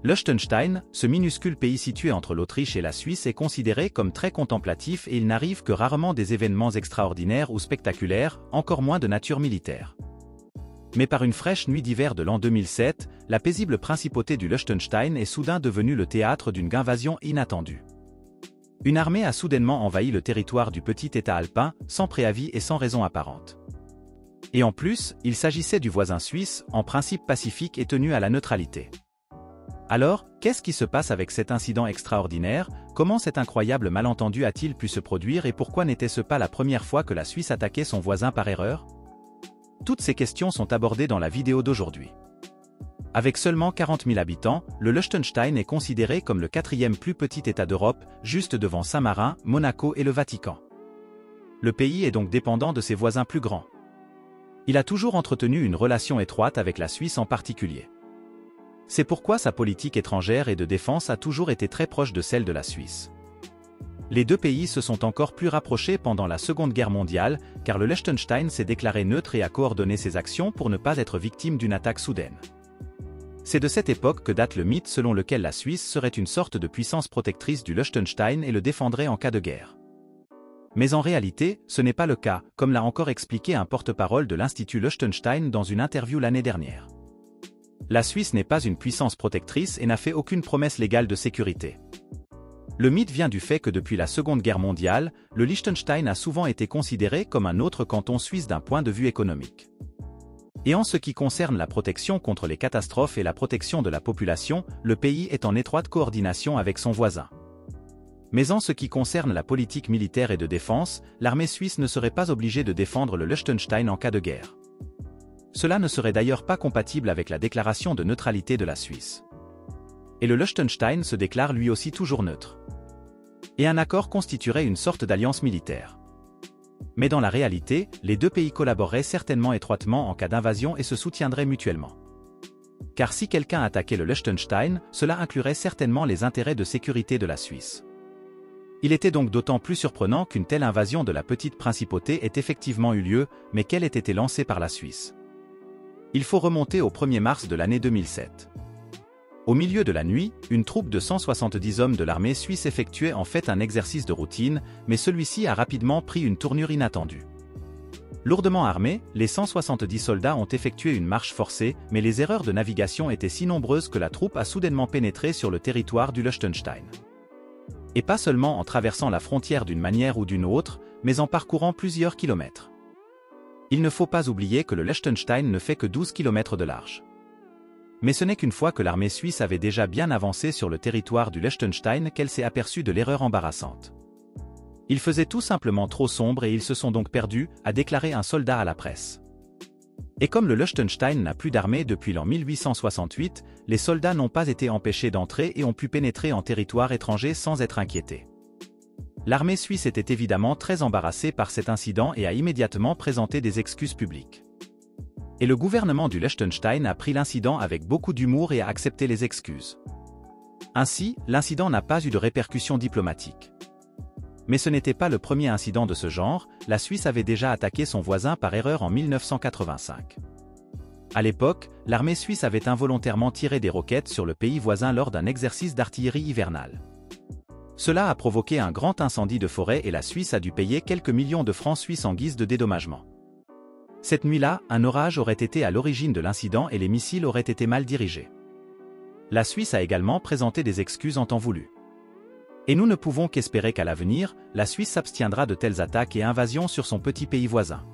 Liechtenstein, ce minuscule pays situé entre l'Autriche et la Suisse est considéré comme très contemplatif et il n'arrive que rarement des événements extraordinaires ou spectaculaires, encore moins de nature militaire. Mais par une fraîche nuit d'hiver de l'an 2007, la paisible principauté du Liechtenstein est soudain devenue le théâtre d'une invasion inattendue. Une armée a soudainement envahi le territoire du petit État alpin, sans préavis et sans raison apparente. Et en plus, il s'agissait du voisin suisse, en principe pacifique et tenu à la neutralité. Alors, qu'est-ce qui se passe avec cet incident extraordinaire? Comment cet incroyable malentendu a-t-il pu se produire et pourquoi n'était-ce pas la première fois que la Suisse attaquait son voisin par erreur? Toutes ces questions sont abordées dans la vidéo d'aujourd'hui. Avec seulement 40 000 habitants, le Liechtenstein est considéré comme le quatrième plus petit État d'Europe, juste devant Saint-Marin, Monaco et le Vatican. Le pays est donc dépendant de ses voisins plus grands. Il a toujours entretenu une relation étroite avec la Suisse en particulier. C'est pourquoi sa politique étrangère et de défense a toujours été très proche de celle de la Suisse. Les deux pays se sont encore plus rapprochés pendant la Seconde Guerre mondiale, car le Liechtenstein s'est déclaré neutre et a coordonné ses actions pour ne pas être victime d'une attaque soudaine. C'est de cette époque que date le mythe selon lequel la Suisse serait une sorte de puissance protectrice du Liechtenstein et le défendrait en cas de guerre. Mais en réalité, ce n'est pas le cas, comme l'a encore expliqué un porte-parole de l'Institut Liechtenstein dans une interview l'année dernière. La Suisse n'est pas une puissance protectrice et n'a fait aucune promesse légale de sécurité. Le mythe vient du fait que depuis la Seconde Guerre mondiale, le Liechtenstein a souvent été considéré comme un autre canton suisse d'un point de vue économique. Et en ce qui concerne la protection contre les catastrophes et la protection de la population, le pays est en étroite coordination avec son voisin. Mais en ce qui concerne la politique militaire et de défense, l'armée suisse ne serait pas obligée de défendre le Liechtenstein en cas de guerre. Cela ne serait d'ailleurs pas compatible avec la déclaration de neutralité de la Suisse. Et le Liechtenstein se déclare lui aussi toujours neutre. Et un accord constituerait une sorte d'alliance militaire. Mais dans la réalité, les deux pays collaboreraient certainement étroitement en cas d'invasion et se soutiendraient mutuellement. Car si quelqu'un attaquait le Liechtenstein, cela inclurait certainement les intérêts de sécurité de la Suisse. Il était donc d'autant plus surprenant qu'une telle invasion de la petite principauté ait effectivement eu lieu, mais qu'elle ait été lancée par la Suisse. Il faut remonter au 1er mars de l'année 2007. Au milieu de la nuit, une troupe de 170 hommes de l'armée suisse effectuait en fait un exercice de routine, mais celui-ci a rapidement pris une tournure inattendue. Lourdement armés, les 170 soldats ont effectué une marche forcée, mais les erreurs de navigation étaient si nombreuses que la troupe a soudainement pénétré sur le territoire du Liechtenstein. Et pas seulement en traversant la frontière d'une manière ou d'une autre, mais en parcourant plusieurs kilomètres. Il ne faut pas oublier que le Liechtenstein ne fait que 12 km de large. Mais ce n'est qu'une fois que l'armée suisse avait déjà bien avancé sur le territoire du Liechtenstein qu'elle s'est aperçue de l'erreur embarrassante. Il faisait tout simplement trop sombre et ils se sont donc perdus, a déclaré un soldat à la presse. Et comme le Liechtenstein n'a plus d'armée depuis l'an 1868, les soldats n'ont pas été empêchés d'entrer et ont pu pénétrer en territoire étranger sans être inquiétés. L'armée suisse était évidemment très embarrassée par cet incident et a immédiatement présenté des excuses publiques. Et le gouvernement du Liechtenstein a pris l'incident avec beaucoup d'humour et a accepté les excuses. Ainsi, l'incident n'a pas eu de répercussions diplomatiques. Mais ce n'était pas le premier incident de ce genre, la Suisse avait déjà attaqué son voisin par erreur en 1985. À l'époque, l'armée suisse avait involontairement tiré des roquettes sur le pays voisin lors d'un exercice d'artillerie hivernale. Cela a provoqué un grand incendie de forêt et la Suisse a dû payer quelques millions de francs suisses en guise de dédommagement. Cette nuit-là, un orage aurait été à l'origine de l'incident et les missiles auraient été mal dirigés. La Suisse a également présenté des excuses en temps voulu. Et nous ne pouvons qu'espérer qu'à l'avenir, la Suisse s'abstiendra de telles attaques et invasions sur son petit pays voisin.